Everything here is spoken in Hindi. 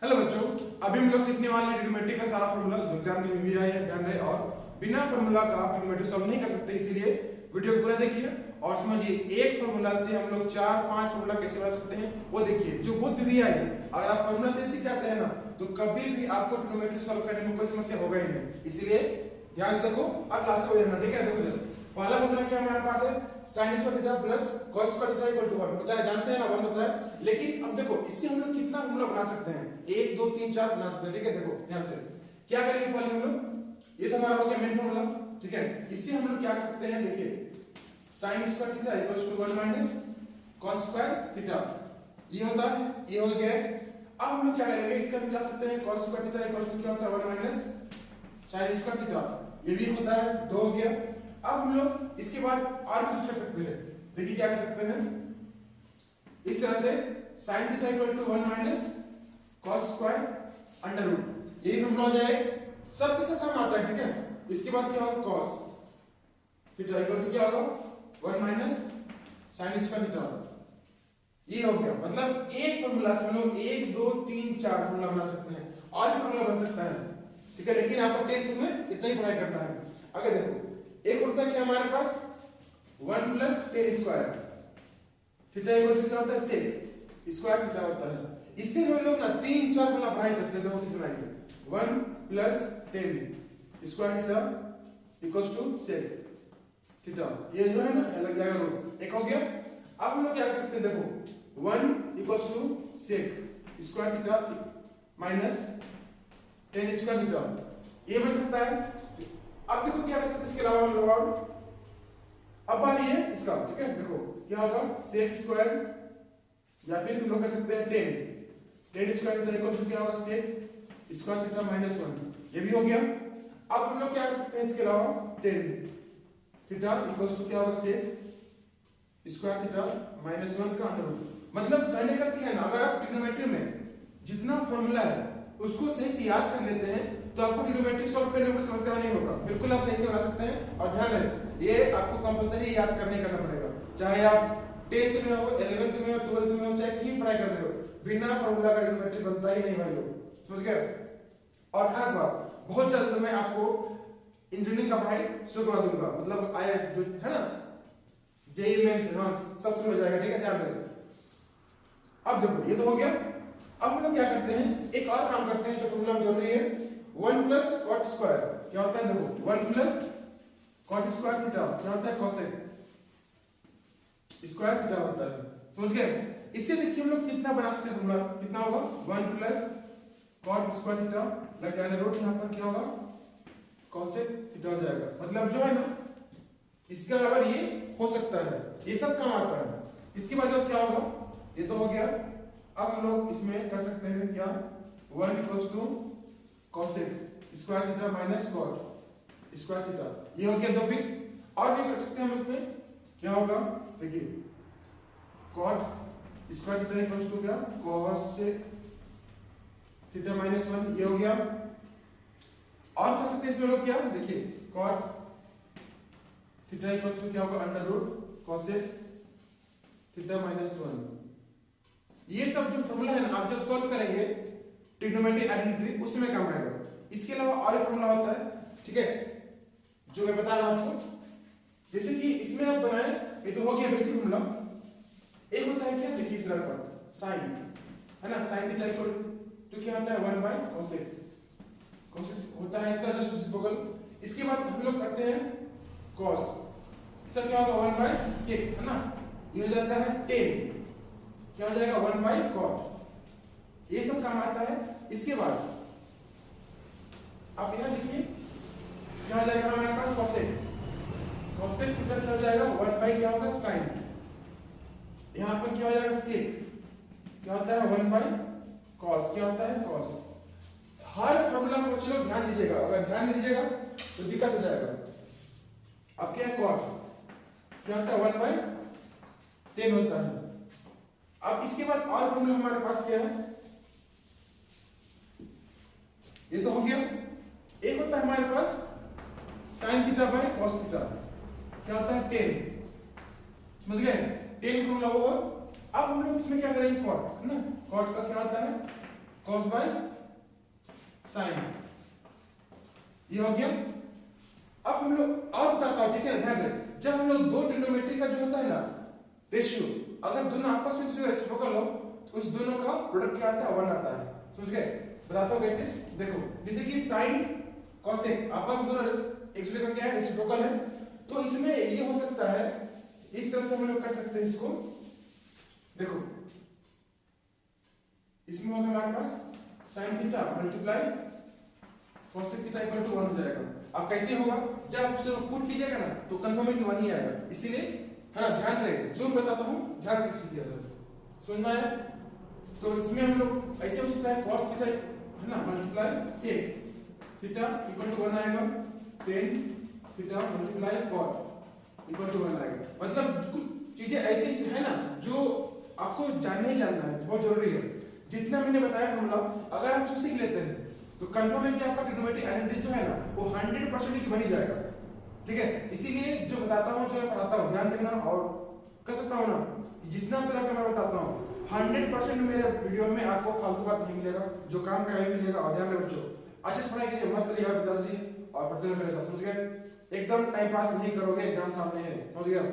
हेलो बच्चों, अभी हम लोग सीखने वाले हैं ट्रिग्नोमेट्री का सारा फॉर्मूला जो एग्जाम के लिए भी आया है, ध्यान रहे। और बिना फॉर्मूला का आप ट्रिग्नोमेट्री सॉल्व नहीं कर सकते, इसीलिए वीडियो को पूरा देखिए और समझिए। एक फॉर्मूला से हम लोग 4-5 फॉर्मूला कैसे बना सकते हैं वो देखिए। जो बुद्ध भी आई, अगर आप फॉर्मूला से सीख जाते हैं ना तो कभी भी आपको ट्रिग्नोमेट्री सॉल्व करने में कोई समस्या होगा ही नहीं। इसलिए ध्यान से देखो और लास्ट तक देखना, ठीक है। देखो जरा, पहला फॉर्मूला क्या हमारे पास है, sin square theta plus cos square theta equal to 1 होता है, जानते हैं ना 1 होता है। लेकिन अब देखो इससे हम लोग कितना फॉर्मूला बना सकते हैं, 1 2 3 4 बना सकते हैं, ठीक है। देखो ध्यान से क्या करेंगे पहले हम लोग, ये तो हमारा हो गया मेन फॉर्मूला, ठीक है। इससे हम लोग क्या कर सकते हैं, देखिए sin square theta equal to 1 minus cos square theta, ये होता है, ये हो गया। अब हम लोग क्या करेंगे, इसका निकाल सकते हैं cos square theta equal to क्या होता है 1 माइनस sin स्क्वायर थीटा, ये भी होता है 2 हो गया। अब हम लोग इसके बाद और भी कुछ कर सकते हैं, देखिए क्या कर सकते हैं, इस तरह से sin theta equal to 1 minus cos square under root, यही फॉर्मूला हो जाए, सब के सब काम आता है, ठीक है। इसके बाद क्या होगा cos थीटा इक्वल टू क्या होगा 1 माइनस sin स्क्वायर थीटा, ये हो गया। मतलब एक फॉर्मूला से हम लोग 1 2 3 4 फॉर्मूला बना सकते हैं, और भी फॉर्मूला बन सकता है, ठीक है। लेकिन आपको 10th में इतना ही पढ़ाई करना है। अगर देखो एक होता है कि हमारे पास 1 plus tan square theta equal to क्या होता है sec स्क्वायर थीटा होता है। इससे हम लोग ना 3-4 फॉर्मूला बना सकते हैं। देखो किस बनाएंगे, 1 plus tan square theta equal to sec theta, ये जो है ना अलग जाएगा रूट, एक हो गया। अब हम लोग क्या कर सकते हैं, देखो 1 equal to sec square theta minus tan square theta, ये बन सकता है। अब देखो क्या कर सकते हैं इसके अलावा हम लोग, और अब बारी है इसका, ठीक है। देखो क्या होगा sec स्क्वायर, या फिर हम लोग कर सकते हैं tan square theta equal to क्या होगा sec स्क्वायर थीटा माइनस 1, ये भी हो गया। अब हम लोग क्या कर सकते हैं इसके अलावा, टेन थीटा इक्वल टू क्या होगा sec स्क्वायर थीटा माइनस 1 का अंडर रूट। मतलब कहने का है ना, अगर आप ट्रिग्नोमेट्री में जितना फॉर्मूला है उसको सही से याद कर लेते हैं तो आपको ट्रिग्नोमेट्री सॉल्व करने में कोई समस्या नहीं होगा, बिल्कुल आप सही से बना सकते हैं। और ध्यान रहे ये आपको कंपलसरी याद करने करना पड़ेगा, चाहे आप 10th में हो, 11th में हो, 12th में हो, चाहे कहीं पढ़ाई कर रहे हो, बिना फॉर्मूला का ट्रिग्नोमेट्री बनता ही नहीं भाई लोग, समझ गए। और खास बात, बहुत जल्द मैं आपको इंजीनियरिंग का पढ़ाई शुरू करवा दूंगा, मतलब आया जो है ना जेईई मेंस सब शुरू हो जाएगा, ठीक है, ध्यान रहे। अब देखो ये तो हो गया। अब हम लोग क्या करते हैं, एक और काम करते हैं जो फॉर्मूला में जरूरी है, 1 प्लस cot स्क्वायर क्या होता है, देखो 1 प्लस cot स्क्वायर थीटा क्या होता है cosec स्क्वायर थीटा होता है, समझ गए। इससे देखिए हम लोग कितना बना सकते हैं फॉर्मूला, कितना होगा 1 प्लस cot स्क्वायर थीटा लगा के रूट, यहां पर क्या होगा cosec थीटा हो जाएगा। मतलब जो है ना इसके अलावा ये हो सकता है, ये सब काम आता है। इसके बाद क्या होगा, ये तो हो गया। अब हम लोग इसमें कर सकते हैं क्या, 1 equals to cosec square theta minus cot square theta, ये हो गया 2 पीस। और भी कर सकते हैं हम इसमें, क्या होगा देखिए cot square theta equals to क्या cosec थीटा माइनस 1, ये हो गया। और कर सकते हैं इसमें लोग क्या, देखिए cot थीटा इक्वल्स टू क्या होगा under root cosec theta minus 1। ये सब जो फॉर्मूला है ना, आप जब सॉल्व करेंगे ट्रिग्नोमेट्री आइडेंटिटी उसमें काम आएगा। इसके अलावा और एक फॉर्मूला होता है, ठीक है, जो मैं बता रहा हूं आपको। जैसे कि इसमें आप बनाए, ये तो हो गया बेसिक फॉर्मूला। एक होता है क्या, देखिए इस तरह का साइन है ना, साइन थीटा इक्वल टू क्या होता है 1 बाय cosec, cosec होता है इसका जस्ट रेसिप्रोकल। इसके बाद हम लोग करते हैं cos, इसका क्या होगा 1 बाय sec है ना, ये हो जाता है 10, क्या हो जाएगा 1 बाय cot, ये सब काम आता है। इसके बाद आप यहां देखिए क्या हो जाएगा हमारे पास cosec थीटा क्या हो जाएगा 1 बाय क्या होगा sin, यहां पर क्या हो जाएगा sec क्या होता है 1 बाय cos, क्या होता है cos। हर फॉर्मूला में बच्चे लोग ध्यान दीजिएगा, अगर ध्यान नहीं दीजिएगा तो दिक्कत हो जाएगा। अब क्या है cot क्या होता है 1 बाय 10 होता है। अब इसके बाद और फॉर्मूला हमारे पास क्या है, ये तो हो गया। एक होता है हमारे पास sin theta by cos theta क्या होता है 10, समझ गए, 10 फॉर्मूला वो। अब हम लोग इसमें क्या करेंगे cot है ना, cot का क्या होता है cos बाय sin, ये हो गया। अब हम लोग और बताता हूं, ठीक है, ध्यान रखें, जब हम लोग दो ट्रिग्नोमेट्री का जो होता है ना रेशियो, अगर दोनों आपस में जो रेसिप्रोकल हो तो उस दोनों का प्रोडक्ट क्या आता है, 1 आता है। समझ गए? बताता हूं कैसे। देखो जैसे कि sin cosec आपस में दोनों एक दूसरे का क्या है, रेसिप्रोकल है, तो इसमें ये हो सकता है, इस तरह से हम लोग कर सकते हैं इसको। देखो इसमें होगा हमारे पास sin theta multiply cosec theta equal to 1 हो जाएगा। अब कैसे होगा, जब आप उसको पुट कीजिएगा ना तो कंफर्मेटली 1 ही आएगा, इसीलिए है ना, ध्यान रहे जो मैं बताता हूं ध्यान से सीखिए, समझ में आया? तो इसमें हम लोग ऐसे हो सकता है cos थीटा है ना multiply sec theta equal to 1 आएगा, tan theta multiply cot equal to 1 आएगा। मतलब कुछ चीजें ऐसी है ना जो आपको जानना ही जानना है, बहुत जरूरी है। जितना मैंने बताया फॉर्मूला अगर आप सीख लेते हैं तो कंफर्म है कि आपका ट्रिग्नोमेट्रिक आइडेंटिटी जो है ना वो 100% की बनी जाएगा, ठीक है। इसीलिए जो बताता हूं, जो मैं पढ़ाता हूं, ध्यान देना, और कर सकता हूं ना जितना तरह का मैं बताता हूं 100% मेरे वीडियो में आपको फालतू बात नहीं मिलेगा, जो काम का है मिलेगा। और ध्यान रहे बच्चों, अच्छे से पढ़ाई कीजिए, मस्त रहिए और 10 और पढ़ते रहिए मेरे साथ, समझ गए? एकदम टाइम पास नहीं करोगे, एग्जाम सामने है, समझ गए?